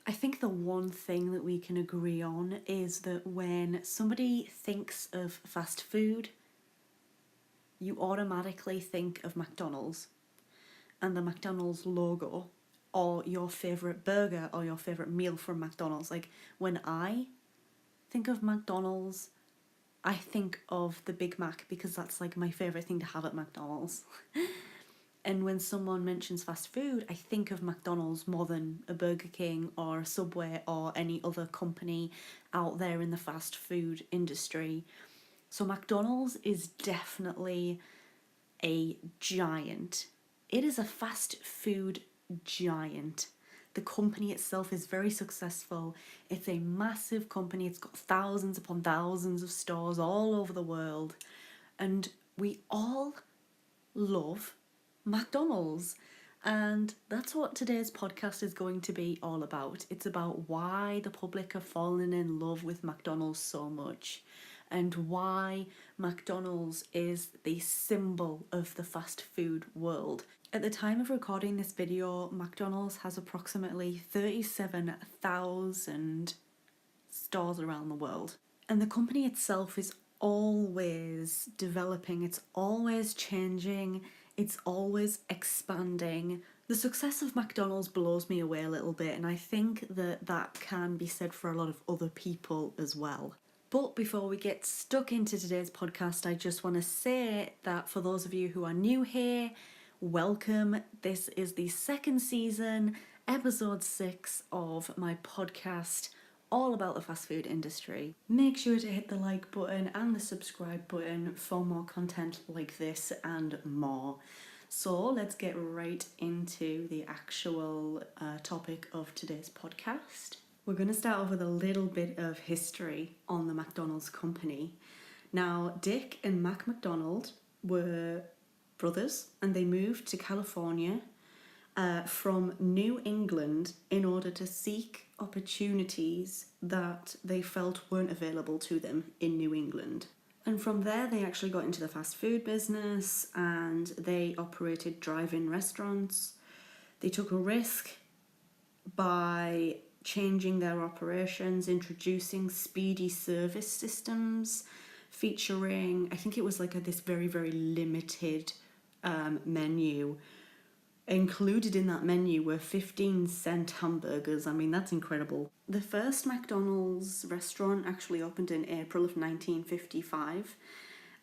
I think the one thing that we can agree on is that when somebody thinks of fast food, you automatically think of McDonald's and the McDonald's logo, or your favourite burger or your favourite meal from McDonald's. Like, when I think of McDonald's, I think of the Big Mac because that's like my favourite thing to have at McDonald's. And when someone mentions fast food, I think of McDonald's more than a Burger King or a Subway or any other company out there in the fast food industry. So McDonald's is definitely a giant. It is a fast food giant. The company itself is very successful. It's a massive company. It's got thousands upon thousands of stores all over the world. And we all love McDonald's. And that's what today's podcast is going to be all about. It's about why the public have fallen in love with McDonald's so much, and why McDonald's is the symbol of the fast food world. At the time of recording this video, McDonald's has approximately 37,000 stores around the world. And the company itself is always developing, it's always changing, it's always expanding. The success of McDonald's blows me away a little bit, and I think that that can be said for a lot of other people as well. But before we get stuck into today's podcast, I just want to say that for those of you who are new here, welcome. This is the second season, episode 6 of my podcast, all about the fast food industry. Make sure to hit the like button and the subscribe button for more content like this and more. So let's get right into the actual topic of today's podcast. We're going to start off with a little bit of history on the McDonald's company. Now, Dick and Mac McDonald were brothers, and they moved to California from New England in order to seek opportunities that they felt weren't available to them in New England. And from there, they actually got into the fast food business, and they operated drive-in restaurants. They took a risk by changing their operations, introducing speedy service systems, featuring, I think it was like this very, very limited menu. Included in that menu were 15-cent hamburgers. I mean, that's incredible. The first McDonald's restaurant actually opened in April of 1955,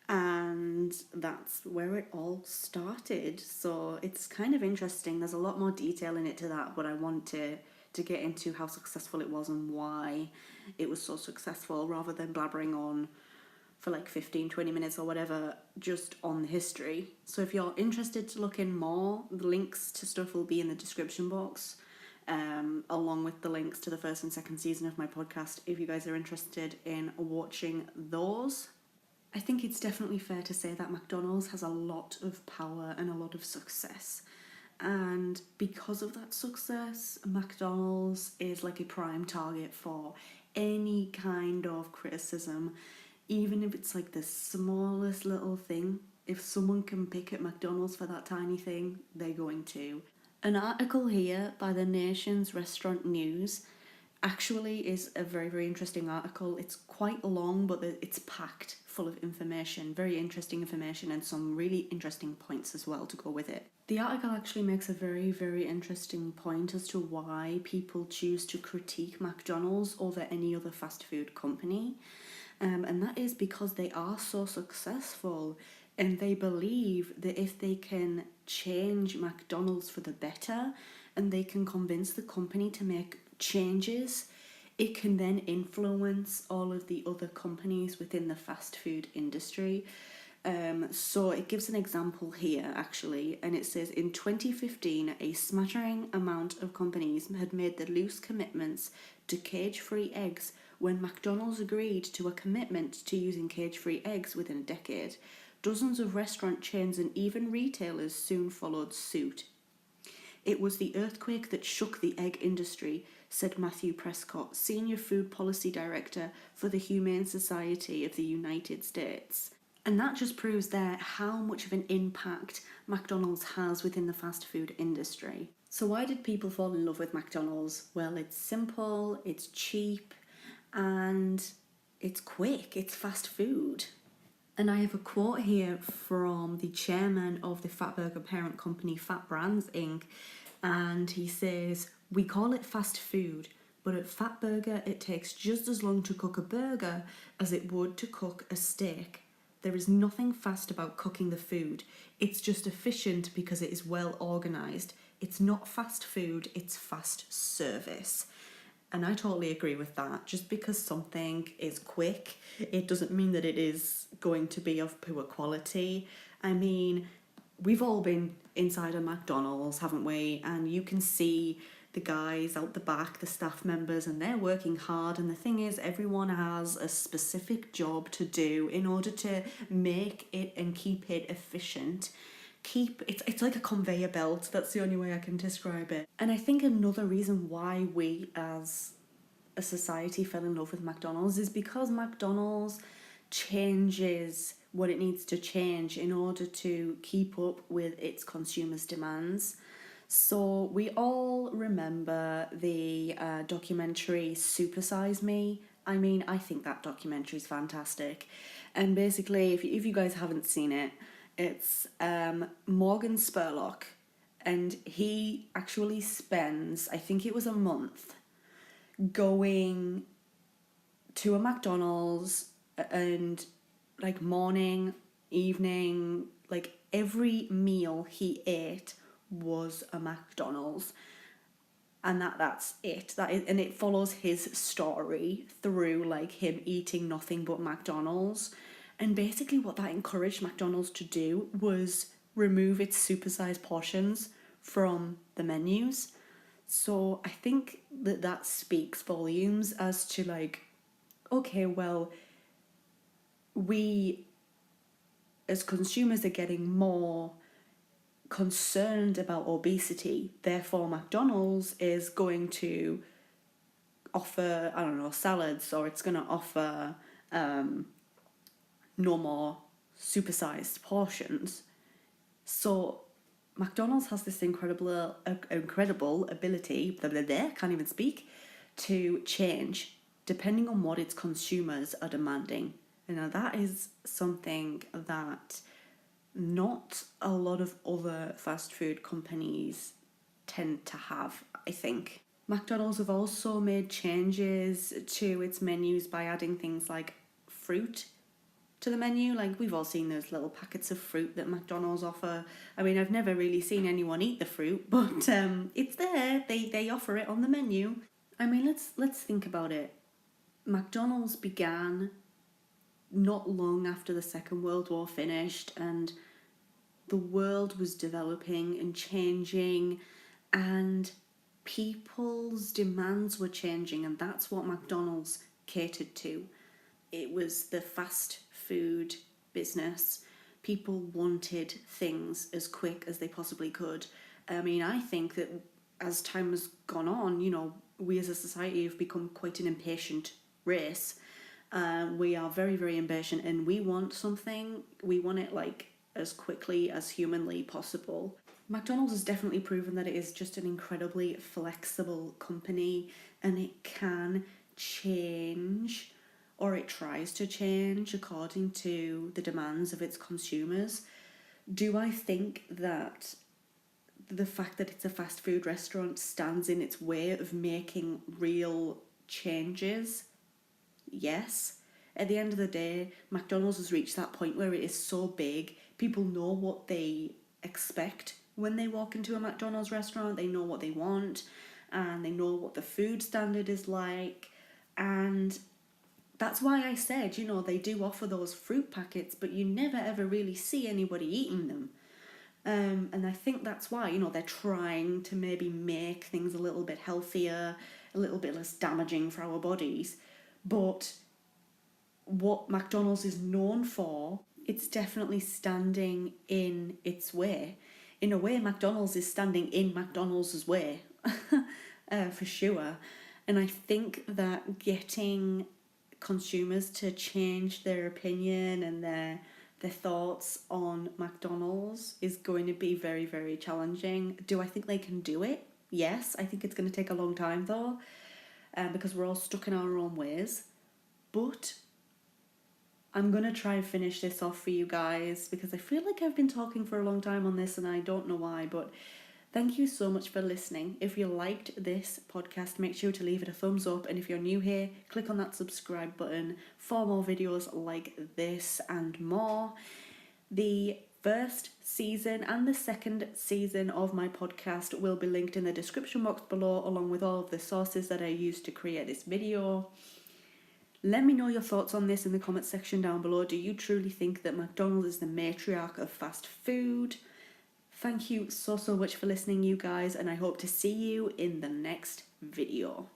and that's where it all started. So it's kind of interesting. There's a lot more detail in it to that, but I want to get into how successful it was and why it was so successful, rather than blabbering on for like 15-20 minutes or whatever just on the history. So if you're interested to look in more, the links to stuff will be in the description box, along with the links to the first and second season of my podcast if you guys are interested in watching those. I think it's definitely fair to say that McDonald's has a lot of power and a lot of success. And because of that success, McDonald's is like a prime target for any kind of criticism. Even if it's like the smallest little thing, if someone can pick at McDonald's for that tiny thing, they're going to. An article here by the Nation's Restaurant News actually is a very, very interesting article. It's quite long, but it's packed full of information, very interesting information, and some really interesting points as well to go with it. The article actually makes a very, very interesting point as to why people choose to critique McDonald's over any other fast food company. And that is because they are so successful, and they believe that if they can change McDonald's for the better and they can convince the company to make changes, it can then influence all of the other companies within the fast food industry. So it gives an example here actually, and it says in 2015 a smattering amount of companies had made the loose commitments to cage-free eggs when McDonald's agreed to a commitment to using cage-free eggs within a decade. Dozens of restaurant chains and even retailers soon followed suit. It was the earthquake that shook the egg industry, said Matthew Prescott, Senior Food Policy Director for the Humane Society of the United States. And that just proves there how much of an impact McDonald's has within the fast food industry. So why did people fall in love with McDonald's? Well, it's simple, it's cheap, and it's quick, it's fast food. And I have a quote here from the chairman of the Fatburger parent company, Fat Brands Inc. And he says, "We call it fast food, but at Fatburger it takes just as long to cook a burger as it would to cook a steak. There is nothing fast about cooking the food. It's just efficient because it is well organised. It's not fast food, it's fast service." And I totally agree with that. Just because something is quick, it doesn't mean that it is going to be of poor quality. I mean, we've all been inside a McDonald's, haven't we? And you can see the guys out the back, the staff members, and they're working hard. And the thing is, everyone has a specific job to do in order to make it and keep it efficient. It's like a conveyor belt. That's the only way I can describe it. And I think another reason why we as a society fell in love with McDonald's is because McDonald's changes what it needs to change in order to keep up with its consumers' demands. So we all remember the documentary Supersize Me. I mean, I think that documentary is fantastic. And basically, if you guys haven't seen it, it's Morgan Spurlock, and he actually spends, I think it was a month, going to a McDonald's and like morning, evening, like every meal he ate was a McDonald's. And that's it. And it follows his story through like him eating nothing but McDonald's. And basically what that encouraged McDonald's to do was remove its supersized portions from the menus. So I think that speaks volumes as to like, okay, well, we as consumers are getting more concerned about obesity, therefore McDonald's is going to offer, I don't know, salads, or it's going to offer no more supersized portions. So McDonald's has this incredible ability, can't even speak, to change depending on what its consumers are demanding. And now that is something that not a lot of other fast food companies tend to have, I think. McDonald's have also made changes to its menus by adding things like fruit to the menu. Like, we've all seen those little packets of fruit that McDonald's offer. I mean, I've never really seen anyone eat the fruit, but it's there. They offer it on the menu. I mean, let's think about it. McDonald's began not long after the Second World War finished, and the world was developing and changing, and people's demands were changing, and that's what McDonald's catered to. It was the fast food business. People wanted things as quick as they possibly could. I mean, I think that as time has gone on, you know, we as a society have become quite an impatient race. We are very, very impatient, and we want something, we want it like as quickly as humanly possible. McDonald's has definitely proven that it is just an incredibly flexible company, and it can change, or it tries to change according to the demands of its consumers. Do I think that the fact that it's a fast food restaurant stands in its way of making real changes? Yes. At the end of the day, McDonald's has reached that point where it is so big, people know what they expect when they walk into a McDonald's restaurant. They know what they want, and they know what the food standard is like. And that's why I said, you know, they do offer those fruit packets, but you never ever really see anybody eating them. And I think that's why, you know, they're trying to maybe make things a little bit healthier, a little bit less damaging for our bodies. But what McDonald's is known for, it's definitely standing in its way. In a way, McDonald's is standing in McDonald's way, for sure. And I think that getting consumers to change their opinion and their thoughts on McDonald's is going to be very, very challenging. Do I think they can do it? Yes, I think it's going to take a long time though, because we're all stuck in our own ways. But I'm going to try and finish this off for you guys because I feel like I've been talking for a long time on this and I don't know why, but thank you so much for listening. If you liked this podcast, make sure to leave it a thumbs up. And if you're new here, click on that subscribe button for more videos like this and more. The first season and the second season of my podcast will be linked in the description box below, along with all of the sources that I used to create this video. Let me know your thoughts on this in the comment section down below. Do you truly think that McDonald's is the matriarch of fast food? Thank you so much for listening, you guys, and I hope to see you in the next video.